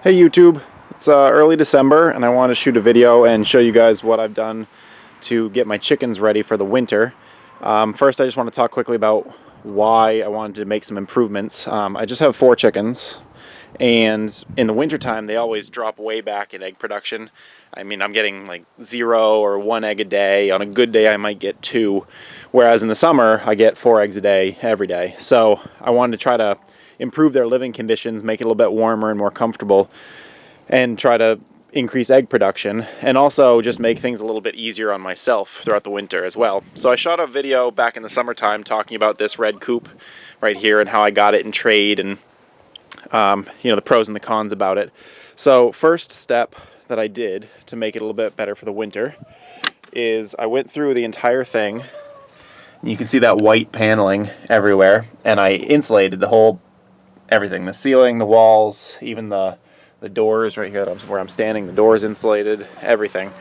Hey YouTube, it's early December and I want to shoot a video and show you guys what I've done to get my chickens ready for the winter. First I just want to talk quickly about why I wanted to make some improvements. I just have 4 chickens and in the wintertime they always drop way back in egg production. I mean, I'm getting like 0 or 1 egg a day. On a good day I might get 2, whereas in the summer I get 4 eggs a day every day. So I wanted to try to improve their living conditions, make it a little bit warmer and more comfortable, and try to increase egg production, and also just make things a little bit easier on myself throughout the winter as well. So I shot a video back in the summertime talking about this red coop right here and how I got it in trade, and the pros and the cons about it. So first step that I did to make it a little bit better for the winter is I went through the entire thing. You can see that white paneling everywhere, and I insulated the whole everything, the ceiling, the walls, even the doors right here where I'm standing, the doors insulated, everything.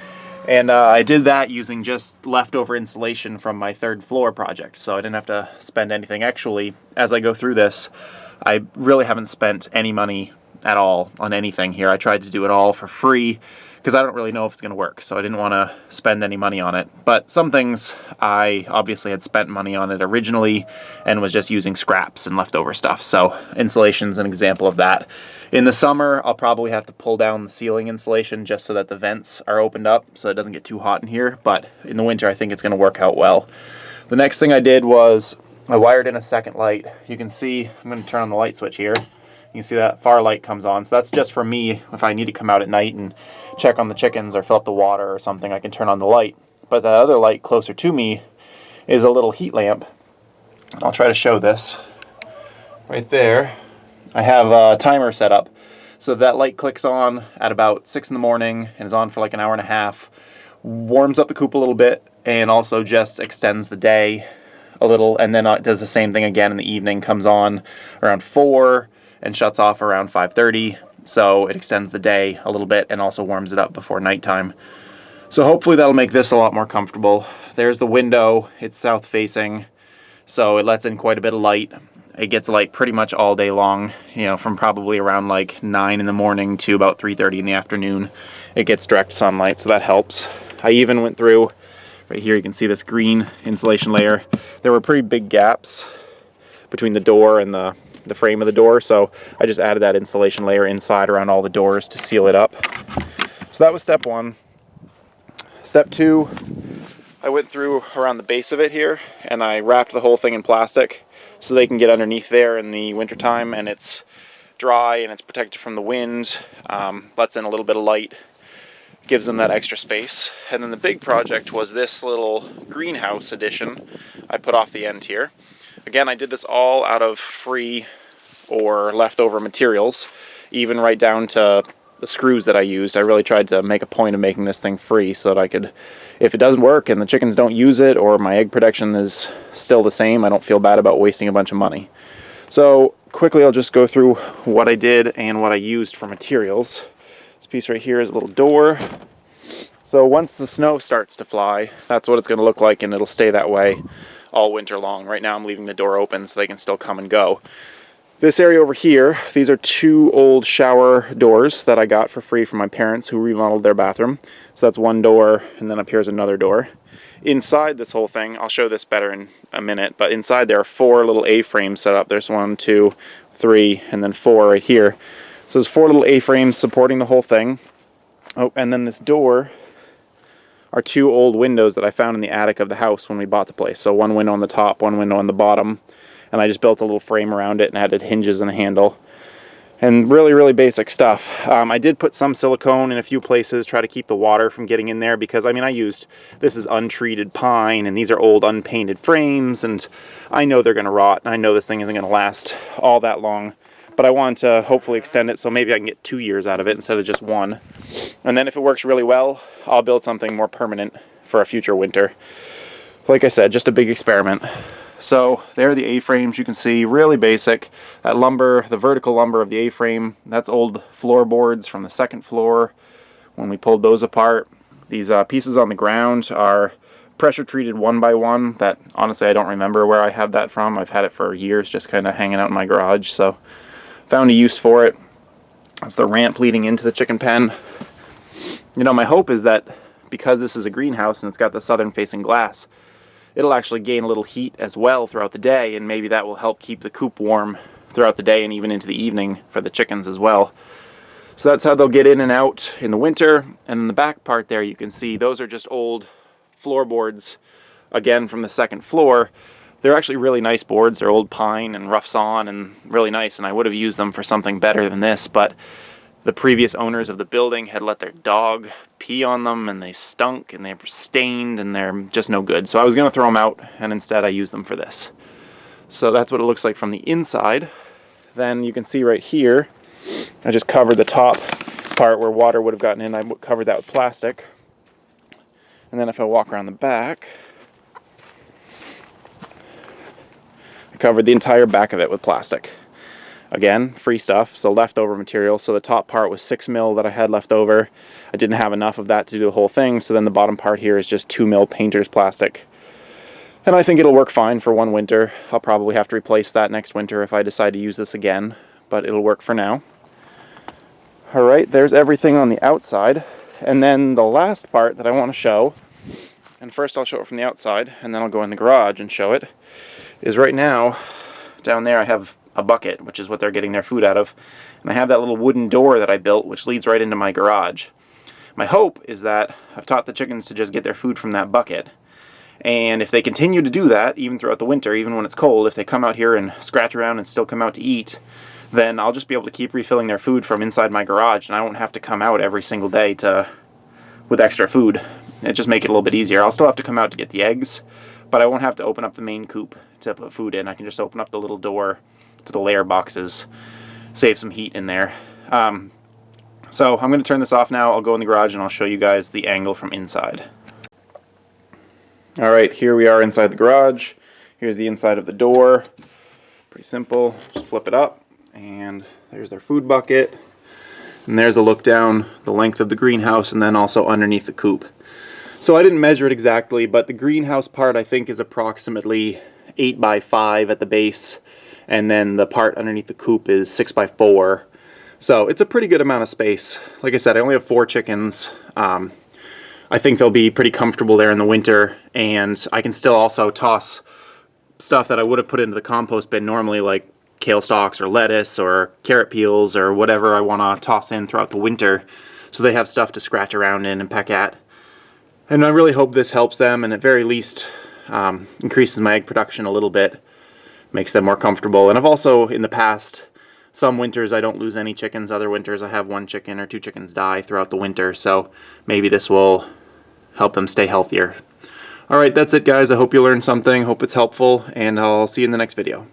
And I did that using just leftover insulation from my 3rd floor project, so I didn't have to spend anything. Actually, as I go through this, I really haven't spent any money at all on anything here. I tried to do it all for free because I don't really know if it's going to work, so I didn't want to spend any money on it. But some things I obviously had spent money on it originally and was just using scraps and leftover stuff. So insulation's an example of that. In the summer, I'll probably have to pull down the ceiling insulation just so that the vents are opened up so it doesn't get too hot in here. But in the winter, I think it's going to work out well. The next thing I did was I wired in a second light. You can see, I'm going to turn on the light switch here. You can see that far light comes on, so that's just for me. If I need to come out at night and check on the chickens or fill up the water or something, I can turn on the light. But the other light closer to me is a little heat lamp. I'll try to show this. Right there, I have a timer set up. So that light clicks on at about 6 in the morning and is on for like an hour and a half. Warms up the coop a little bit and also just extends the day a little, and then it does the same thing again in the evening, comes on around 4 and shuts off around 5:30, so it extends the day a little bit and also warms it up before nighttime. So hopefully that'll make this a lot more comfortable. There's the window, it's south facing, so it lets in quite a bit of light. It gets light pretty much all day long, from probably around like 9 in the morning to about 3:30 in the afternoon. It gets direct sunlight, so that helps. I even went through, right here you can see this green insulation layer. There were pretty big gaps between the door and the frame of the door, so I just added that insulation layer inside around all the doors to seal it up. So that was step 1. Step 2, I went through around the base of it here and I wrapped the whole thing in plastic so they can get underneath there in the wintertime, and it's dry and it's protected from the wind, lets in a little bit of light, gives them that extra space. And then the big project was this little greenhouse addition I put off the end here. Again, I did this all out of free or leftover materials, even right down to the screws that I used. I really tried to make a point of making this thing free so that I could, if it doesn't work and the chickens don't use it or my egg production is still the same, I don't feel bad about wasting a bunch of money. So quickly I'll just go through what I did and what I used for materials. This piece right here is a little door. So once the snow starts to fly, that's what it's going to look like, and it'll stay that way all winter long. Right now I'm leaving the door open so they can still come and go. This area over here, these are 2 old shower doors that I got for free from my parents who remodeled their bathroom. So that's one door, and then up here is another door. Inside this whole thing, I'll show this better in a minute, but inside there are 4 little A-frames set up. There's 1, 2, 3, and then 4 right here. So there's 4 little A-frames supporting the whole thing. Oh, and then this door are 2 old windows that I found in the attic of the house when we bought the place. So 1 window on the top, 1 window on the bottom, and I just built a little frame around it and added hinges and a handle. And really, really basic stuff. I did put some silicone in a few places, try to keep the water from getting in there, because this is untreated pine, and these are old unpainted frames, and I know they're gonna rot, and I know this thing isn't gonna last all that long. But I want to hopefully extend it so maybe I can get 2 years out of it instead of just 1. And then if it works really well, I'll build something more permanent for a future winter. Like I said, just a big experiment. So there are the A-frames. You can see, really basic. That lumber, the vertical lumber of the A-frame, that's old floorboards from the 2nd floor when we pulled those apart. These pieces on the ground are pressure treated 1 by 1 that honestly I don't remember where I have that from. I've had it for years just kind of hanging out in my garage, so found a use for it. That's the ramp leading into the chicken pen. You know, my hope is that because this is a greenhouse and it's got the southern facing glass, it'll actually gain a little heat as well throughout the day, and maybe that will help keep the coop warm throughout the day and even into the evening for the chickens as well. So that's how they'll get in and out in the winter. And in the back part there, you can see those are just old floorboards, again from the second floor. They're actually really nice boards. They're old pine and rough sawn and really nice, and I would have used them for something better than this, but the previous owners of the building had let their dog pee on them, and they stunk and they were stained and they're just no good. So I was going to throw them out, and instead I used them for this. So that's what it looks like from the inside. Then you can see right here, I just covered the top part where water would have gotten in. I covered that with plastic. And then if I walk around the back, I covered the entire back of it with plastic. Again, free stuff, so leftover material. So the top part was 6 mil that I had left over. I didn't have enough of that to do the whole thing, so then the bottom part here is just 2 mil painter's plastic. And I think it'll work fine for one winter. I'll probably have to replace that next winter if I decide to use this again, but it'll work for now. Alright, there's everything on the outside. And then the last part that I want to show, and first I'll show it from the outside, and then I'll go in the garage and show it, is right now, down there I have a bucket, which is what they're getting their food out of. And I have that little wooden door that I built, which leads right into my garage. My hope is that I've taught the chickens to just get their food from that bucket. And if they continue to do that, even throughout the winter, even when it's cold, if they come out here and scratch around and still come out to eat, then I'll just be able to keep refilling their food from inside my garage, and I won't have to come out every single day with extra food. It just make it a little bit easier. I'll still have to come out to get the eggs, but I won't have to open up the main coop to put food in. I can just open up the little door to the layer boxes, save some heat in there. So I'm going to turn this off now. I'll go in the garage and I'll show you guys the angle from inside. Alright, here we are inside the garage. Here's the inside of the door. Pretty simple. Just flip it up, and there's their food bucket. And there's a look down the length of the greenhouse, and then also underneath the coop. So I didn't measure it exactly, but the greenhouse part I think is approximately 8 by 5 at the base, and then the part underneath the coop is 6 by 4. So it's a pretty good amount of space. Like I said, I only have 4 chickens. I think they'll be pretty comfortable there in the winter, and I can still also toss stuff that I would have put into the compost bin normally, like kale stalks or lettuce or carrot peels or whatever I want to toss in throughout the winter, so they have stuff to scratch around in and peck at. And I really hope this helps them, and at very least increases my egg production a little bit, makes them more comfortable. And I've also, in the past, some winters I don't lose any chickens, other winters I have 1 chicken or 2 chickens die throughout the winter, so maybe this will help them stay healthier. Alright, that's it guys. I hope you learned something, hope it's helpful, and I'll see you in the next video.